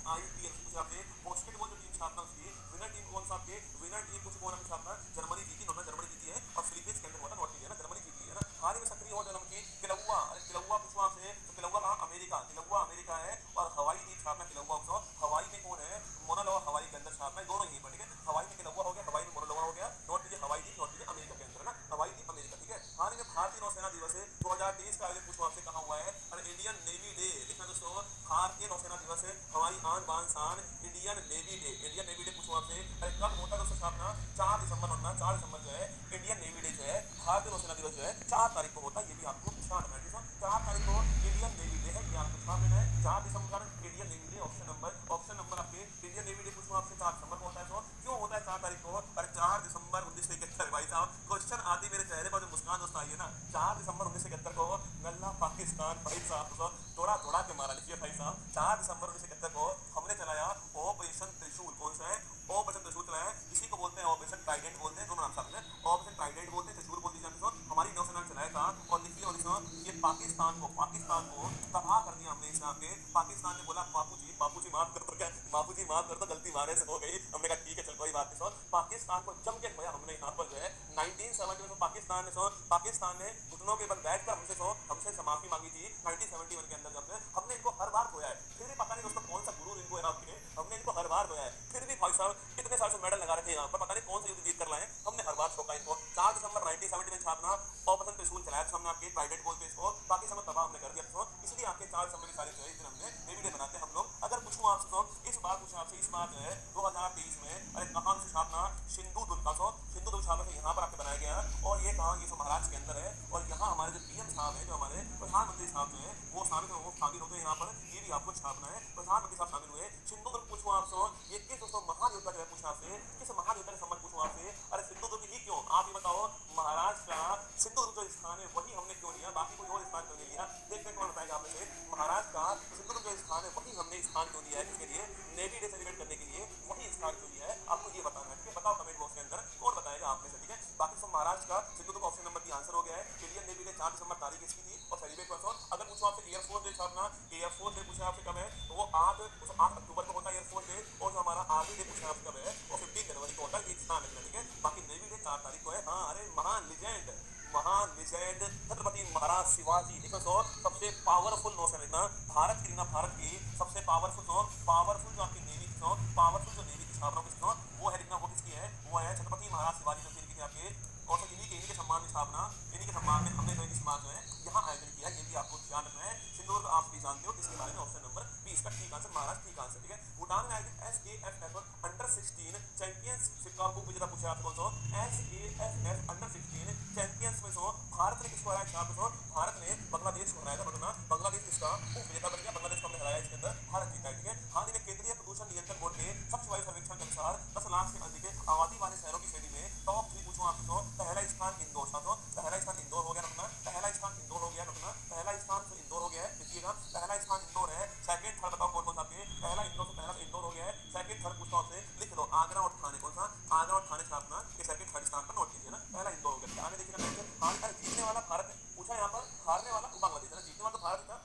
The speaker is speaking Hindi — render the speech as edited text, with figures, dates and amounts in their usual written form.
IPL पूछा आपसे, बास्केटबॉल जो टीम छापना उसकी विनर टीम कौन सा आपके, विनर टीम कुछ कौन आपको छापना, जर्मनी जीती, नॉर्वे जर्मनी जीती है और फिलीपींस के अंदर हुआ था, नॉर्थ इंडिया ना जर्मनी जीती है ना। हाल ही में सक्रिय हो जन्म की किलौआ, अरे किलौआ पूछो आपसे तो किलौआ कहाँ, अमेरिका, किलौआ अमेरिका है। और हवाई टीम छापना किलौआ उसको, हवाई में कौन है, मोनालोवा हवाई के अंदर छापना है, दोनों यहीं पर ठीक है, हवाई में किलौआ हो गया, हवाई में मोनालोवा हो गया, नॉट लीजिए हवाई टीम, नॉट लीजिए अमेरिका के अंदर है ना, हवाई टीम अमेरिका ठीक है। हाल ही में भारतीय नौसेना दिवस है 2023 का, आगे पूछो आपसे कहाँ हुआ है, और इंडियन नेवी डे लिखना दोस्तों, भारतीय नौसेना दिवस है, हमारी आन बान शान Indian navy day, Indian navy day पूछो आपसे, अरे कब होता है दोस्तों छापना, 4 दिसंबर होना, 4 दिसंबर जो है इंडियन नेवी डे जो है, भारतीय नौसेना दिवस जो है 4 तारीख को होता है, ये भी आपको छापना है ठीक है। 4 तारीख को इंडियन नेवी डे है, ये आपको छाप लेना है, 4 दिसंबर Indian navy day, option number आपके इंडियन नेवी डे पूछो आपसे 4 दिसंबर को होता है, तो क्यों होता है 4 तारीख को, अरे 4 दिसंबर 1971 भाई साहब, क्वेश्चन आती मेरे चेहरे पर जो मुस्कान दोस्त आई है ना, 4 दिसंबर 1971 को नल्ला पाकिस्तान भाई साहब तो थोड़ा थोड़ा के मारा लीजिए भाई साहब, 4 दिसंबर 1971 को हमने चलाया ऑपरेशन त्रिशूल, कौन सा है, ऑपरेशन त्रिशूल चलाया, इसी को बोलते हैं ऑपरेशन ट्राइडेंट बोलते हैं, दोनों नाम साथ में ऑपरेशन ट्राइडेंट बोलते हैं, त्रिशूल बोल दीजिए आपको, हमारी नौसेना ने चलाया था। और देखिए और ये पाकिस्तान को तबाह कर दिया हमने, इसमें आपके पाकिस्तान ने बोला बापूजी माफ कर दो, क्या बापूजी माफ कर दो, गलती हमारे से हो गई, हमने कहा ठीक है चल कोई बात नहीं, पाकिस्तान को जम के खोया हमने यहाँ पर जो है 1970 में, पाकिस्तान ने घुटनों के बल बैठकर हमसे माफी मांगी थी 1971 के अंदर, जब हमने इनको हर बार खोया है, फिर भी पता नहीं दोस्तों कौन सा गुरु इनको है आपके, हमने इनको हर बार खोया है, फिर भी भाई साहब इतने साल से मेडल लगा रखे यहाँ पर, पता नहीं कौन सा युद्ध जीत कर लाए, हमने हर बार ठोका इनको। 4 दिसंबर 1970 में छापना ऑपरेशन त्रिशूल चलाया था हमने, आपके ट्राइडेंट बोलते हैं इसको, बाकी समय तबाह हमने कर दिया था, इसलिए आपके 4 दिसंबर की सारी जो है इस दिन हमने नेवी डे मनाते हैं हम लोग। अगर पूछूं आपसे तो इस बार पूछा आपसे, इस बार जो है 2023 में, अरे कहाँ से छापना, सिंधु दुर्ग का, सिंधु दुर्ग छापना यहाँ पर आपके बनाया गया है, और ये कहाँ, ये महाराष्ट्र के अंदर है, और यहाँ हमारे जो PM साहब है, जो हमारे प्रधानमंत्री साहब जो है वो शामिल होते हैं यहाँ पर, ये भी आपको छापना है, प्रधानमंत्री साहब शामिल हुए। सिंधु दुर्ग पूछूं आपसे, ये किस दोस्तों महान योद्धा जो है पूछा आपसे, किस महान योद्धा के संबंध पूछूं आपसे, अरे सिंधु दुर्ग ही क्यों, आप ये बताओ, महाराष्ट्र का सिंधु दुर्ग जो स्थान है वही हमने क्यों लिया, बाकी कोई और स्थान क्यों नहीं लिया, देखते कौन बताएगा आप में से, महाराष्ट्र का सिंधु दुर्ग जो स्थान है वही हमने स्थान क्यों लिया है, किसके लिए, नेवी डे सेलिब्रेट करने के लिए वही स्थान क्यों लिया है, आपको ये बताना है ठीक है, बताओ कमेंट बॉक्स के अंदर कौन बताएगा आप में से ठीक है। बाकी सब महाराष्ट्र का सिंधु दुर्ग ऑप्शन नंबर की आंसर हो गया है, इंडियन नेवी डे 4 दिसंबर तारीख इसकी थी और सेलिब्रेट हुआ। अगर पूछो आपसे एयरफोर्स डे छापना, एयरफोर्स डे पूछा आपसे कब है, तो वो 8 अक्टूबर को होता है एयरफोर्स डे, और जो हमारा आर्मी डे पूछा आपसे कब है, वो 15 जनवरी को होता है, एक स्थान है ठीक है। बाकी नेवी डे 4 तारीख को है। हाँ अरे महान लिजेंड छत्रपति महाराज शिवाजी, देखो सबसे पावरफुल नौसेना भारत की सबसे पावरफुल जो आपकी नेवी पावरफुल जो नेवी की छापना किसकी, वो है लिखना, वो किसकी है, वो है छत्रपति महाराज शिवाजी जो इनकी आपके, और इन्हीं के सम्मान में छापना, इन्हीं के सम्मान में हमने जो है समाज जो है यहाँ आयोजन किया, ये भी आपको ध्यान रखना है। सिंधु दुर्ग आप भी जानते हो, इसके बारे में ऑप्शन नंबर 20 का ठीक आंसर, महाराष्ट्र ठीक आंसर ठीक है। भूटान में आयोजित SAFF अंडर 16 चैंपियनशिप का आपको विजेता पूछा आपको, SAFF अंडर 16 चैंपियंस में भारत ने किसको हराया, भारत ने बांग्लादेश को हराया था, बांग्लादेश किसका उप विजेता बन गया, बांग्लादेश को हमने हराया, इसके अंदर भारत जीता है ठीक है। हाल ही में केंद्रीय प्रदूषण नियंत्रण बोर्ड के स्वच्छ वायु सर्वेक्षण के अनुसार 10 लाख से अधिक आबादी वाले शहरों की श्रेणी में टॉप 3 पूछूं आपको, पहला स्थान इंदौर था, पहला स्थान इंदौर हो गया रखना, पहला स्थान इंदौर हो गया रखना, पहला स्थान तो इंदौर हो गया है, देखिएगा पहला स्थान इंदौर है, सेकंड थर्ड बताओ कौन कौन सा आपके, पहला इंदौर हो गया है, सेकंड थर्ड पूछता आपसे लिख लो, आगरा और ठाणे, कौन सा, आगरा और ठाणे छापना, ये सेकंड थर्ड स्थान पर नोट कीजिए ना, पहला इंदौर हो गया। आगे देखिएगा जीतने वाला भारत पूछा, यहाँ पर हारने वाला बांग्लादेश है ना, जीतने वाला तो भारत था,